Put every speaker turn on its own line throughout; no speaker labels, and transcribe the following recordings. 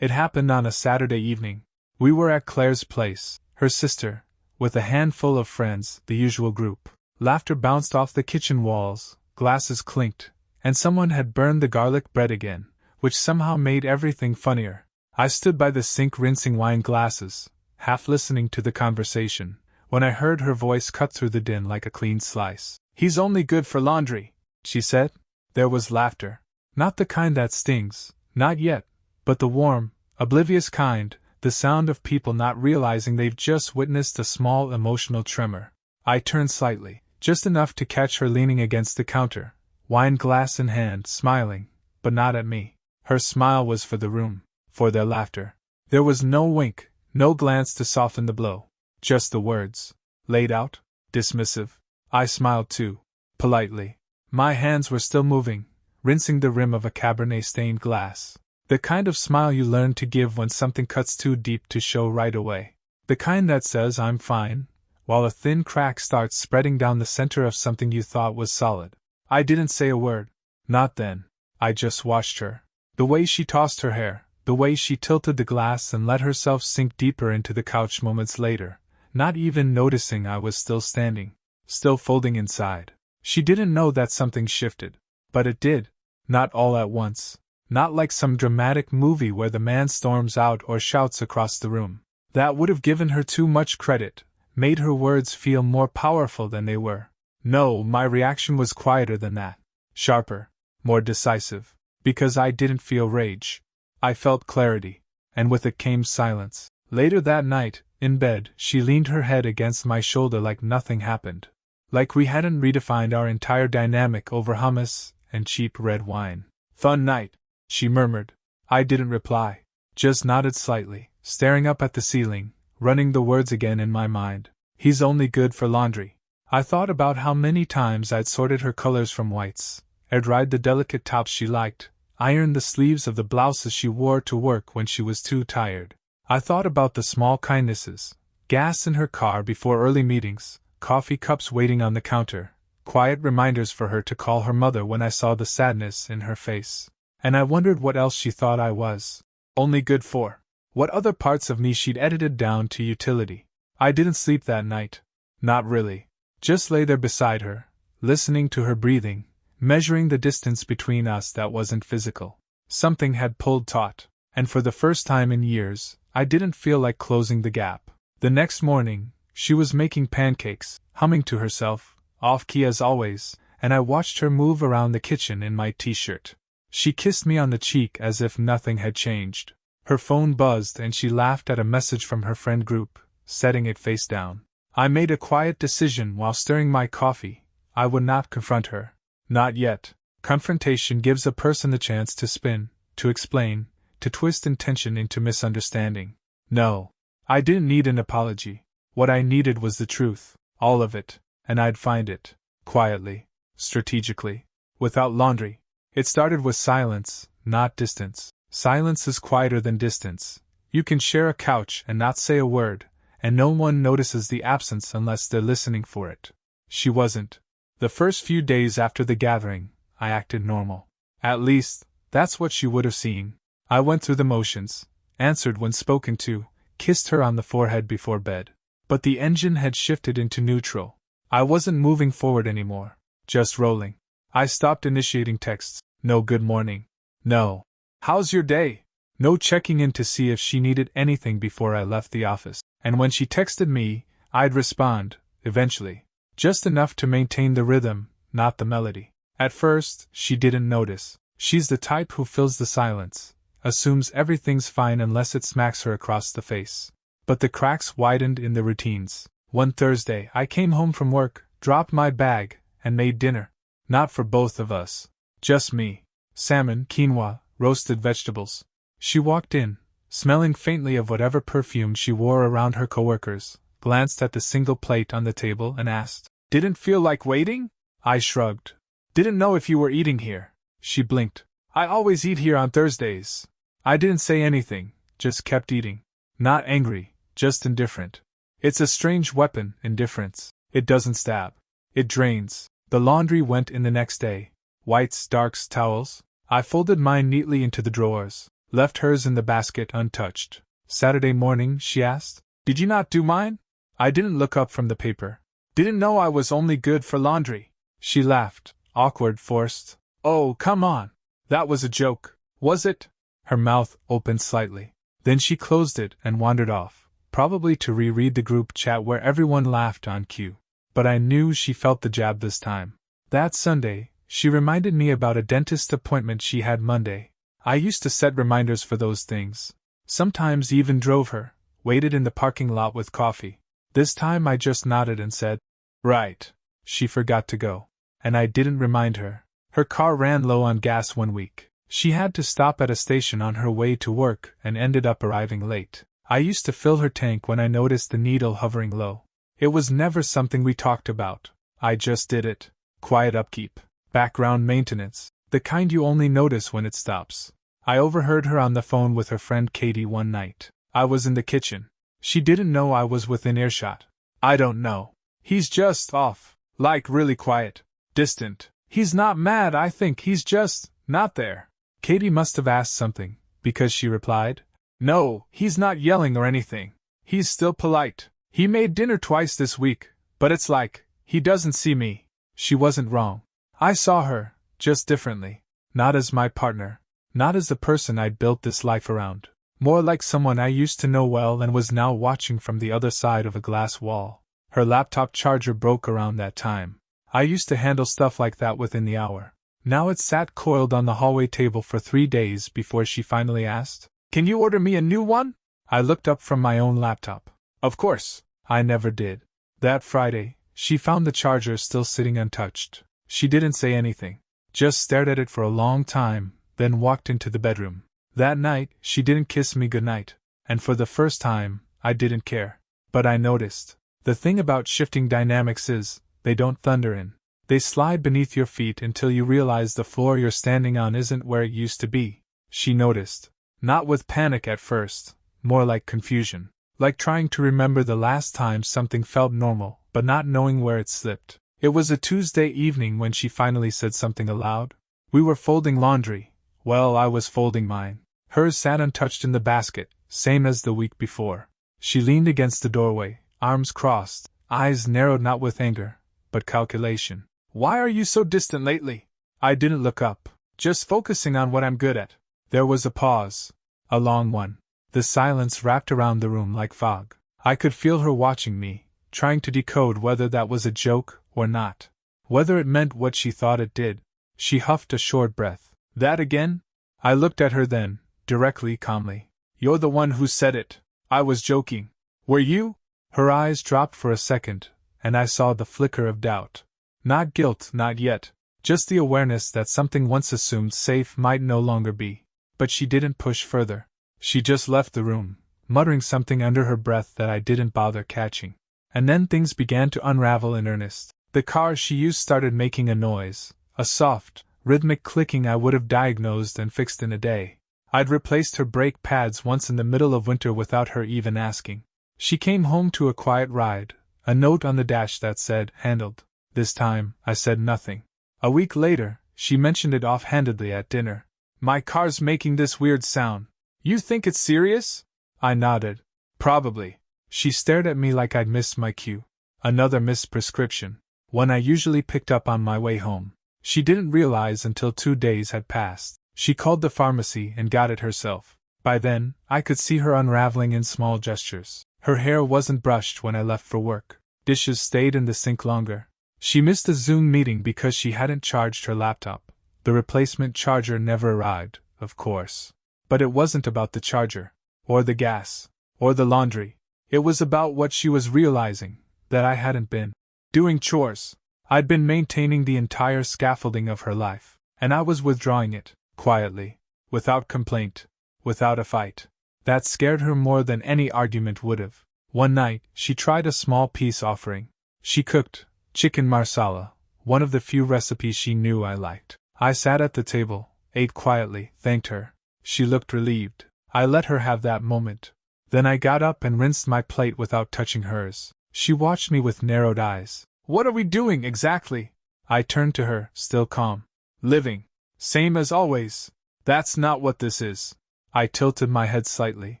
It happened on a Saturday evening. We were at Claire's place, her sister, with a handful of friends, the usual group. Laughter bounced off the kitchen walls, glasses clinked, and someone had burned the garlic bread again, which somehow made everything funnier. I stood by the sink rinsing wine glasses, half listening to the conversation, when I heard her voice cut through the din like a clean slice. "He's only good for laundry," she said. There was laughter. Not the kind that stings, not yet, but the warm, oblivious kind, the sound of people not realizing they've just witnessed a small emotional tremor. I turned slightly, just enough to catch her leaning against the counter, wine glass in hand, smiling, but not at me. Her smile was for the room, for their laughter. There was no wink, no glance to soften the blow. Just the words. Laid out? Dismissive. I smiled too. Politely. My hands were still moving, rinsing the rim of a Cabernet-stained glass. The kind of smile you learn to give when something cuts too deep to show right away. The kind that says "I'm fine," while a thin crack starts spreading down the center of something you thought was solid. I didn't say a word. Not then. I just watched her. The way she tossed her hair, the way she tilted the glass and let herself sink deeper into the couch moments later, not even noticing I was still standing, still folding inside. She didn't know that something shifted. But it did. Not all at once. Not like some dramatic movie where the man storms out or shouts across the room. That would have given her too much credit, made her words feel more powerful than they were. No, my reaction was quieter than that. Sharper. More decisive. Because I didn't feel rage. I felt clarity. And with it came silence. Later that night, in bed, she leaned her head against my shoulder like nothing happened. Like we hadn't redefined our entire dynamic over hummus and cheap red wine. "Fun night," she murmured. I didn't reply. Just nodded slightly, staring up at the ceiling, running the words again in my mind. "He's only good for laundry." I thought about how many times I'd sorted her colors from whites, air-dried the delicate tops she liked, ironed the sleeves of the blouses she wore to work when she was too tired. I thought about the small kindnesses, gas in her car before early meetings, coffee cups waiting on the counter, quiet reminders for her to call her mother when I saw the sadness in her face. And I wondered what else she thought I was only good for. What other parts of me she'd edited down to utility. I didn't sleep that night. Not really. Just lay there beside her, listening to her breathing, measuring the distance between us that wasn't physical. Something had pulled taut, and for the first time in years, I didn't feel like closing the gap. The next morning, she was making pancakes, humming to herself, off-key as always, and I watched her move around the kitchen in my t-shirt. She kissed me on the cheek as if nothing had changed. Her phone buzzed and she laughed at a message from her friend group, setting it face down. I made a quiet decision while stirring my coffee. I would not confront her. Not yet. Confrontation gives a person the chance to spin, to explain, to twist intention into misunderstanding. No. I didn't need an apology. What I needed was the truth, all of it, and I'd find it. Quietly. Strategically. Without laundry. It started with silence, not distance. Silence is quieter than distance. You can share a couch and not say a word, and no one notices the absence unless they're listening for it. She wasn't. The first few days after the gathering, I acted normal. At least, that's what she would have seen. I went through the motions, answered when spoken to, kissed her on the forehead before bed. But the engine had shifted into neutral. I wasn't moving forward anymore, just rolling. I stopped initiating texts. No good morning. No. How's your day? No checking in to see if she needed anything before I left the office. And when she texted me, I'd respond, eventually. Just enough to maintain the rhythm, not the melody. At first, she didn't notice. She's the type who fills the silence, assumes everything's fine unless it smacks her across the face. But the cracks widened in the routines. One Thursday, I came home from work, dropped my bag, and made dinner. Not for both of us. Just me. Salmon, quinoa, roasted vegetables. She walked in, smelling faintly of whatever perfume she wore around her coworkers, glanced at the single plate on the table and asked, "Didn't feel like waiting?" I shrugged. "Didn't know if you were eating here." She blinked. "I always eat here on Thursdays." I didn't say anything, just kept eating. Not angry, just indifferent. It's a strange weapon, indifference. It doesn't stab. It drains. The laundry went in the next day. Whites, darks, towels. I folded mine neatly into the drawers, Left hers in the basket untouched. Saturday morning, she asked. Did you not do mine? I didn't look up from the paper. Didn't know I was only good for laundry. She laughed, awkward, forced. Oh, come on. That was a joke, was it? Her mouth opened slightly. Then she closed it and wandered off, probably to reread the group chat where everyone laughed on cue. But I knew she felt the jab this time. That Sunday, she reminded me about a dentist appointment she had Monday. I used to set reminders for those things. Sometimes even drove her, waited in the parking lot with coffee. This time I just nodded and said, right. She forgot to go. And I didn't remind her. Her car ran low on gas one week. She had to stop at a station on her way to work and ended up arriving late. I used to fill her tank when I noticed the needle hovering low. It was never something we talked about. I just did it. Quiet upkeep. Background maintenance. The kind you only notice when it stops. I overheard her on the phone with her friend Katie one night. I was in the kitchen. She didn't know I was within earshot. I don't know. He's just off. Like really quiet. Distant. He's not mad, I think he's just not there. Katie must have asked something, because she replied, no, he's not yelling or anything. He's still polite. He made dinner twice this week, but it's like, he doesn't see me. She wasn't wrong. I saw her, just differently. Not as my partner. Not as the person I'd built this life around. More like someone I used to know well and was now watching from the other side of a glass wall. Her laptop charger broke around that time. I used to handle stuff like that within the hour. Now it sat coiled on the hallway table for 3 days before she finally asked, can you order me a new one? I looked up from my own laptop. Of course. I never did. That Friday, she found the charger still sitting untouched. She didn't say anything. Just stared at it for a long time, then walked into the bedroom. That night, she didn't kiss me goodnight. And for the first time, I didn't care. But I noticed. The thing about shifting dynamics is, they don't thunder in. They slide beneath your feet until you realize the floor you're standing on isn't where it used to be. She noticed. Not with panic at first, more like confusion. Like trying to remember the last time something felt normal, but not knowing where it slipped. It was a Tuesday evening when she finally said something aloud. We were folding laundry. Well, I was folding mine. Hers sat untouched in the basket, same as the week before. She leaned against the doorway, arms crossed, eyes narrowed not with anger, but calculation. Why are you so distant lately? I didn't look up, just focusing on what I'm good at. There was a pause. A long one. The silence wrapped around the room like fog. I could feel her watching me, trying to decode whether that was a joke or not. Whether it meant what she thought it did. She huffed a short breath. That again? I looked at her then, directly, calmly. You're the one who said it. I was joking. Were you? Her eyes dropped for a second, and I saw the flicker of doubt. Not guilt, not yet. Just the awareness that something once assumed safe might no longer be. But she didn't push further. She just left the room, muttering something under her breath that I didn't bother catching. And then things began to unravel in earnest. The car she used started making a noise, a soft, rhythmic clicking I would have diagnosed and fixed in a day. I'd replaced her brake pads once in the middle of winter without her even asking. She came home to a quiet ride, a note on the dash that said, handled. This time, I said nothing. A week later, she mentioned it offhandedly at dinner. My car's making this weird sound. You think it's serious? I nodded. Probably. She stared at me like I'd missed my cue. Another missed prescription. One I usually picked up on my way home. She didn't realize until 2 days had passed. She called the pharmacy and got it herself. By then, I could see her unraveling in small gestures. Her hair wasn't brushed when I left for work. Dishes stayed in the sink longer. She missed a Zoom meeting because she hadn't charged her laptop. The replacement charger never arrived, of course. But it wasn't about the charger, or the gas, or the laundry. It was about what she was realizing, that I hadn't been doing chores. I'd been maintaining the entire scaffolding of her life, and I was withdrawing it, quietly, without complaint, without a fight. That scared her more than any argument would have. One night, she tried a small peace offering. She cooked chicken marsala, one of the few recipes she knew I liked. I sat at the table, ate quietly, thanked her. She looked relieved. I let her have that moment. Then I got up and rinsed my plate without touching hers. She watched me with narrowed eyes. What are we doing exactly? I turned to her, still calm. Living. Same as always. That's not what this is. I tilted my head slightly.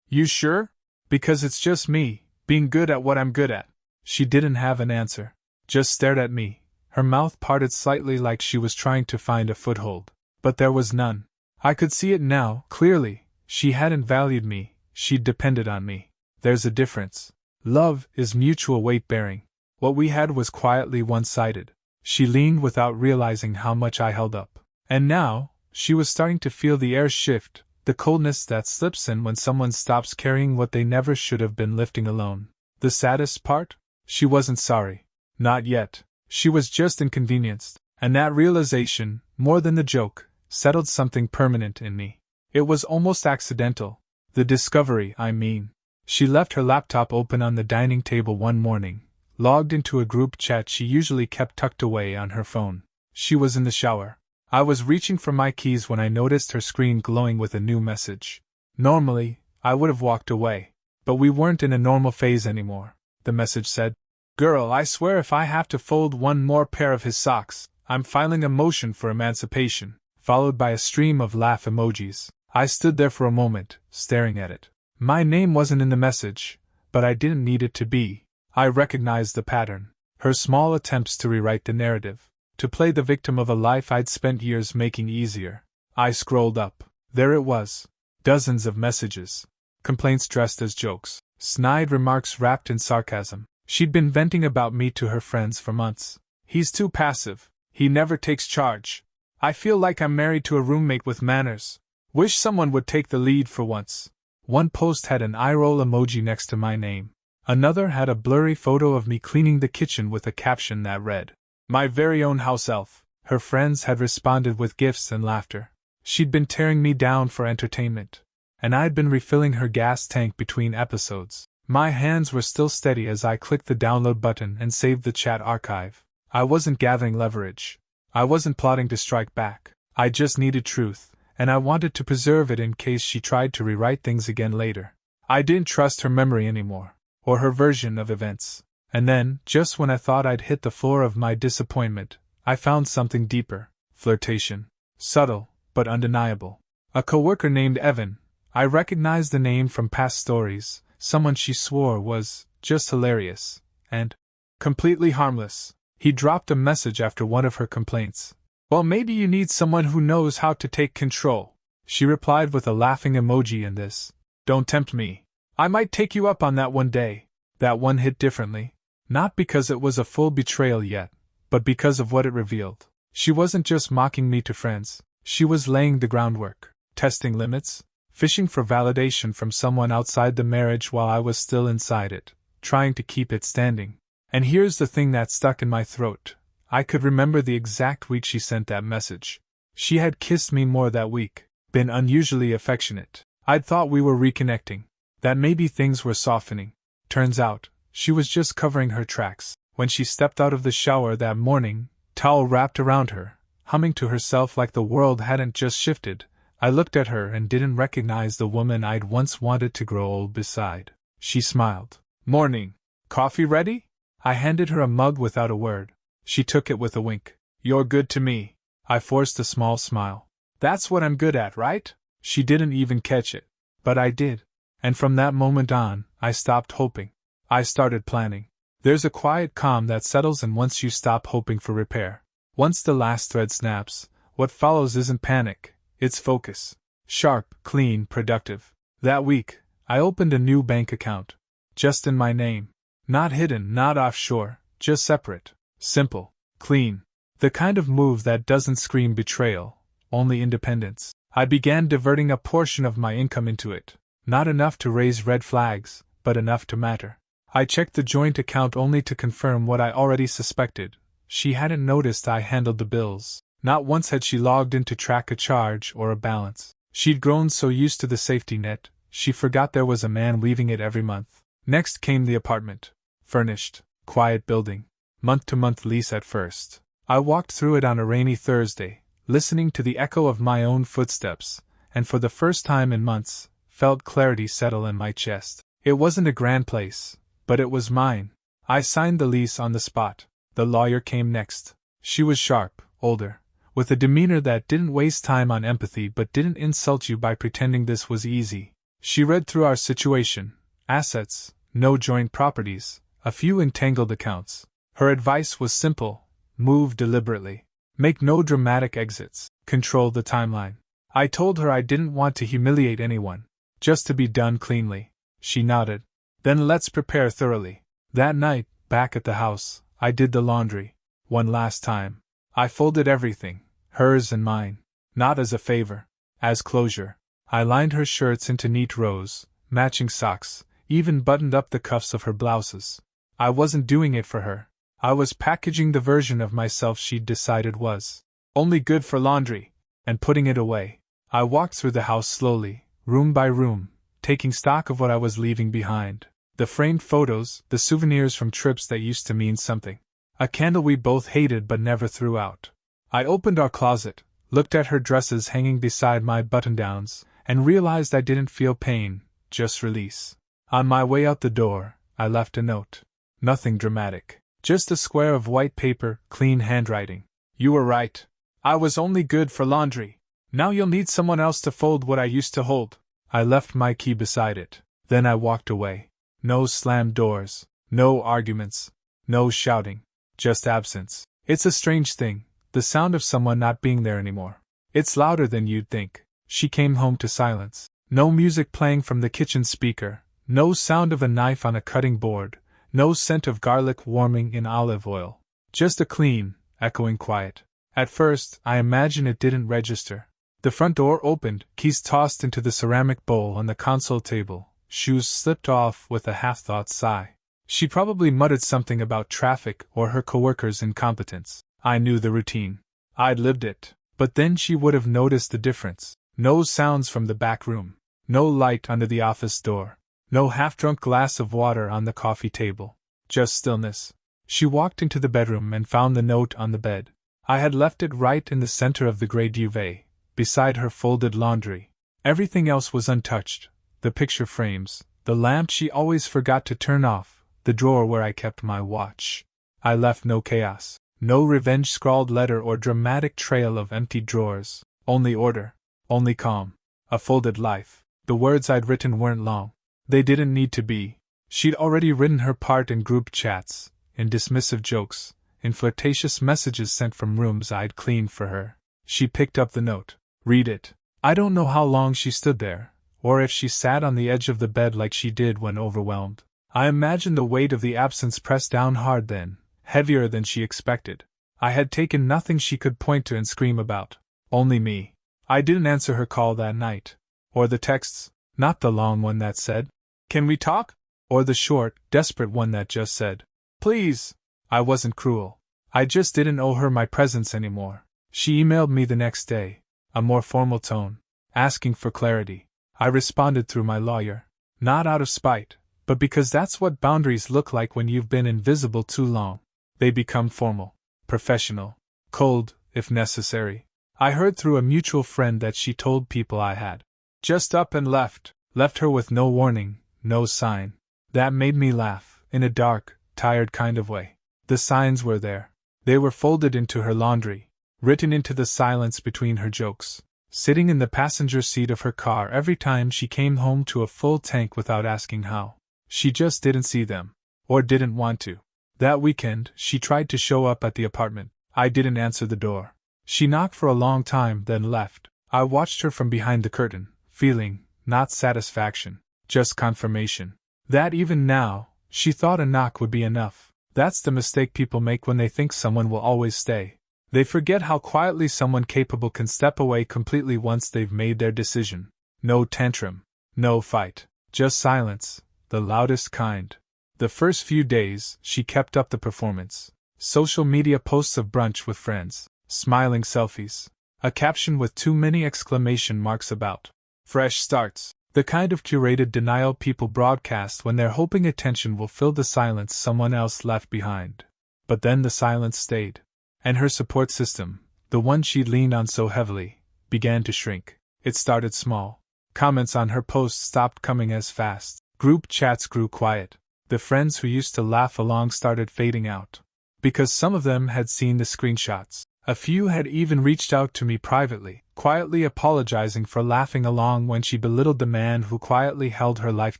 You sure? Because it's just me, being good at what I'm good at. She didn't have an answer, just stared at me, her mouth parted slightly like she was trying to find a foothold. But there was none. I could see it now, clearly. She hadn't valued me, she'd depended on me. There's a difference. Love is mutual weight-bearing. What we had was quietly one-sided. She leaned without realizing how much I held up. And now, she was starting to feel the air shift, the coldness that slips in when someone stops carrying what they never should have been lifting alone. The saddest part? She wasn't sorry. Not yet. She was just inconvenienced. And that realization, more than the joke, settled something permanent in me. It was almost accidental. The discovery, I mean. She left her laptop open on the dining table one morning, logged into a group chat she usually kept tucked away on her phone. She was in the shower. I was reaching for my keys when I noticed her screen glowing with a new message. Normally, I would have walked away. But we weren't in a normal phase anymore. The message said, "Girl, I swear if I have to fold one more pair of his socks, I'm filing a motion for emancipation," followed by a stream of laugh emojis. I stood there for a moment, staring at it. My name wasn't in the message, but I didn't need it to be. I recognized the pattern. Her small attempts to rewrite the narrative, to play the victim of a life I'd spent years making easier. I scrolled up. There it was. Dozens of messages. Complaints dressed as jokes. Snide remarks wrapped in sarcasm. She'd been venting about me to her friends for months. "He's too passive. He never takes charge. I feel like I'm married to a roommate with manners. Wish someone would take the lead for once." One post had an eye-roll emoji next to my name. Another had a blurry photo of me cleaning the kitchen with a caption that read, "My very own house elf." Her friends had responded with gifs and laughter. She'd been tearing me down for entertainment, and I'd been refilling her gas tank between episodes. My hands were still steady as I clicked the download button and saved the chat archive. I wasn't gathering leverage. I wasn't plotting to strike back. I just needed truth, and I wanted to preserve it in case she tried to rewrite things again later. I didn't trust her memory anymore, or her version of events. And then, just when I thought I'd hit the floor of my disappointment, I found something deeper. Flirtation. Subtle, but undeniable. A coworker named Evan. I recognized the name from past stories, someone she swore was just hilarious, and completely harmless. He dropped a message after one of her complaints. "Well, maybe you need someone who knows how to take control." She replied with a laughing emoji in this. "Don't tempt me. I might take you up on that one day." That one hit differently. Not because it was a full betrayal yet, but because of what it revealed. She wasn't just mocking me to friends. She was laying the groundwork, testing limits, fishing for validation from someone outside the marriage while I was still inside it, trying to keep it standing. And here's the thing that stuck in my throat. I could remember the exact week she sent that message. She had kissed me more that week, been unusually affectionate. I'd thought we were reconnecting, that maybe things were softening. Turns out, she was just covering her tracks. When she stepped out of the shower that morning, towel wrapped around her, humming to herself like the world hadn't just shifted, I looked at her and didn't recognize the woman I'd once wanted to grow old beside. She smiled. "Morning. Coffee ready?" I handed her a mug without a word. She took it with a wink. "You're good to me." I forced a small smile. "That's what I'm good at, right?" She didn't even catch it. But I did. And from that moment on, I stopped hoping. I started planning. There's a quiet calm that settles in once you stop hoping for repair. Once the last thread snaps, what follows isn't panic, it's focus. Sharp, clean, productive. That week, I opened a new bank account. Just in my name. Not hidden, not offshore, just separate. Simple. Clean. The kind of move that doesn't scream betrayal, only independence. I began diverting a portion of my income into it. Not enough to raise red flags, but enough to matter. I checked the joint account only to confirm what I already suspected. She hadn't noticed I handled the bills. Not once had she logged in to track a charge or a balance. She'd grown so used to the safety net, she forgot there was a man weaving it every month. Next came the apartment. Furnished, quiet building. Month-to-month lease at first. I walked through it on a rainy Thursday, listening to the echo of my own footsteps, and for the first time in months, felt clarity settle in my chest. It wasn't a grand place, but it was mine. I signed the lease on the spot. The lawyer came next. She was sharp, older, with a demeanor that didn't waste time on empathy but didn't insult you by pretending this was easy. She read through our situation: assets, no joint properties, a few entangled accounts. Her advice was simple: move deliberately. Make no dramatic exits. Control the timeline. I told her I didn't want to humiliate anyone, just to be done cleanly. She nodded. Then let's prepare thoroughly. That night, back at the house, I did the laundry. One last time. I folded everything, hers and mine. Not as a favor. As closure. I lined her shirts into neat rows, matching socks, even buttoned up the cuffs of her blouses. I wasn't doing it for her. I was packaging the version of myself she'd decided was only good for laundry, and putting it away. I walked through the house slowly, room by room, taking stock of what I was leaving behind. The framed photos, the souvenirs from trips that used to mean something. A candle we both hated but never threw out. I opened our closet, looked at her dresses hanging beside my button-downs, and realized I didn't feel pain, just release. On my way out the door, I left a note. Nothing dramatic. Just a square of white paper, clean handwriting. You were right. I was only good for laundry. Now you'll need someone else to fold what I used to hold. I left my key beside it. Then I walked away. No slammed doors. No arguments. No shouting. Just absence. It's a strange thing, the sound of someone not being there anymore. It's louder than you'd think. She came home to silence. No music playing from the kitchen speaker. No sound of a knife on a cutting board. No scent of garlic warming in olive oil. Just a clean, echoing quiet. At first, I imagine it didn't register. The front door opened, keys tossed into the ceramic bowl on the console table, shoes slipped off with a half-thought sigh. She probably muttered something about traffic or her coworkers' incompetence. I knew the routine. I'd lived it. But then she would have noticed the difference. No sounds from the back room. No light under the office door. No half-drunk glass of water on the coffee table. Just stillness. She walked into the bedroom and found the note on the bed. I had left it right in the center of the gray duvet, beside her folded laundry. Everything else was untouched. The picture frames, the lamp she always forgot to turn off, the drawer where I kept my watch. I left no chaos. No revenge scrawled letter or dramatic trail of emptied drawers. Only order. Only calm. A folded life. The words I'd written weren't long. They didn't need to be. She'd already written her part in group chats, in dismissive jokes, in flirtatious messages sent from rooms I'd cleaned for her. She picked up the note. Read it. I don't know how long she stood there, or if she sat on the edge of the bed like she did when overwhelmed. I imagine the weight of the absence pressed down hard then, heavier than she expected. I had taken nothing she could point to and scream about. Only me. I didn't answer her call that night. Or the texts, not the long one that said, "Can we talk?" Or the short, desperate one that just said, "Please." I wasn't cruel. I just didn't owe her my presence anymore. She emailed me the next day, a more formal tone, asking for clarity. I responded through my lawyer. Not out of spite, but because that's what boundaries look like when you've been invisible too long. They become formal, professional, cold, if necessary. I heard through a mutual friend that she told people I had just up and left her with no warning, no sign. That made me laugh, in a dark, tired kind of way. The signs were there. They were folded into her laundry, written into the silence between her jokes, sitting in the passenger seat of her car every time she came home to a full tank without asking how. She just didn't see them. Or didn't want to. That weekend, she tried to show up at the apartment. I didn't answer the door. She knocked for a long time, then left. I watched her from behind the curtain, feeling, not satisfaction, just confirmation. That even now, she thought a knock would be enough. That's the mistake people make when they think someone will always stay. They forget how quietly someone capable can step away completely once they've made their decision. No tantrum. No fight. Just silence. The loudest kind. The first few days, she kept up the performance. Social media posts of brunch with friends. Smiling selfies. A caption with too many exclamation marks about. Fresh starts. The kind of curated denial people broadcast when they're hoping attention will fill the silence someone else left behind. But then the silence stayed. And her support system, the one she'd leaned on so heavily, began to shrink. It started small. Comments on her posts stopped coming as fast. Group chats grew quiet. The friends who used to laugh along started fading out. Because some of them had seen the screenshots. A few had even reached out to me privately, quietly apologizing for laughing along when she belittled the man who quietly held her life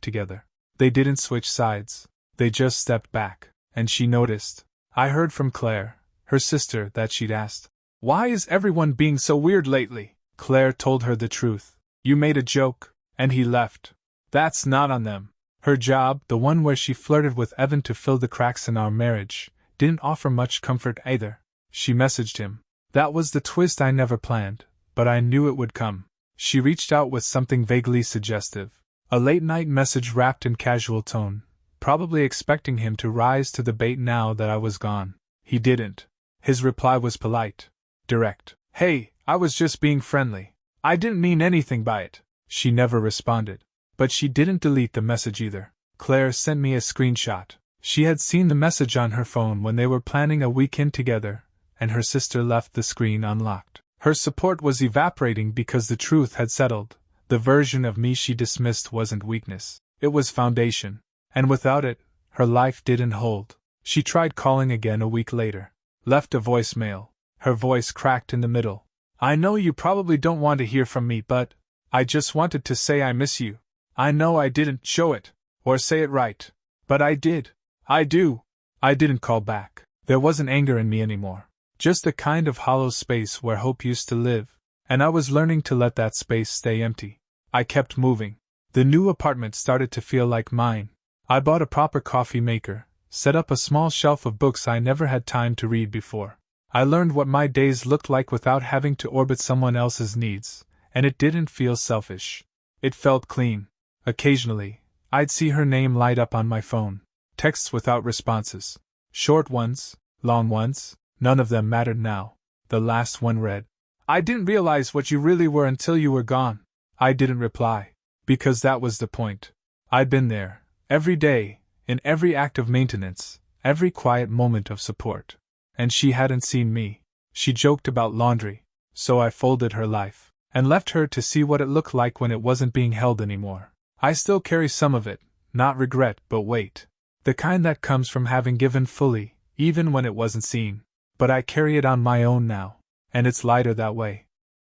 together. They didn't switch sides, they just stepped back, and she noticed. I heard from Claire, her sister, that she'd asked, "Why is everyone being so weird lately?" Claire told her the truth. "You made a joke, and he left. That's not on them." Her job, the one where she flirted with Evan to fill the cracks in our marriage, didn't offer much comfort either. She messaged him. That was the twist I never planned, but I knew it would come. She reached out with something vaguely suggestive. A late-night message wrapped in casual tone, probably expecting him to rise to the bait now that I was gone. He didn't. His reply was polite, direct. "Hey, I was just being friendly. I didn't mean anything by it." She never responded. But she didn't delete the message either. Claire sent me a screenshot. She had seen the message on her phone when they were planning a weekend together, and her sister left the screen unlocked. Her support was evaporating because the truth had settled. The version of me she dismissed wasn't weakness. It was foundation. And without it, her life didn't hold. She tried calling again a week later. Left a voicemail. Her voice cracked in the middle. "I know you probably don't want to hear from me, but I just wanted to say I miss you. I know I didn't show it, or say it right. But I did. I do." I didn't call back. There wasn't anger in me anymore. Just the kind of hollow space where hope used to live, and I was learning to let that space stay empty. I kept moving. The new apartment started to feel like mine. I bought a proper coffee maker, set up a small shelf of books I never had time to read before. I learned what my days looked like without having to orbit someone else's needs, and it didn't feel selfish. It felt clean. Occasionally, I'd see her name light up on my phone. Texts without responses. Short ones, long ones, none of them mattered now. The last one read, "I didn't realize what you really were until you were gone." I didn't reply. Because that was the point. I'd been there, every day, in every act of maintenance, every quiet moment of support. And she hadn't seen me. She joked about laundry, so I folded her life, and left her to see what it looked like when it wasn't being held anymore. I still carry some of it, not regret but weight. The kind that comes from having given fully, even when it wasn't seen. But I carry it on my own now, and it's lighter that way.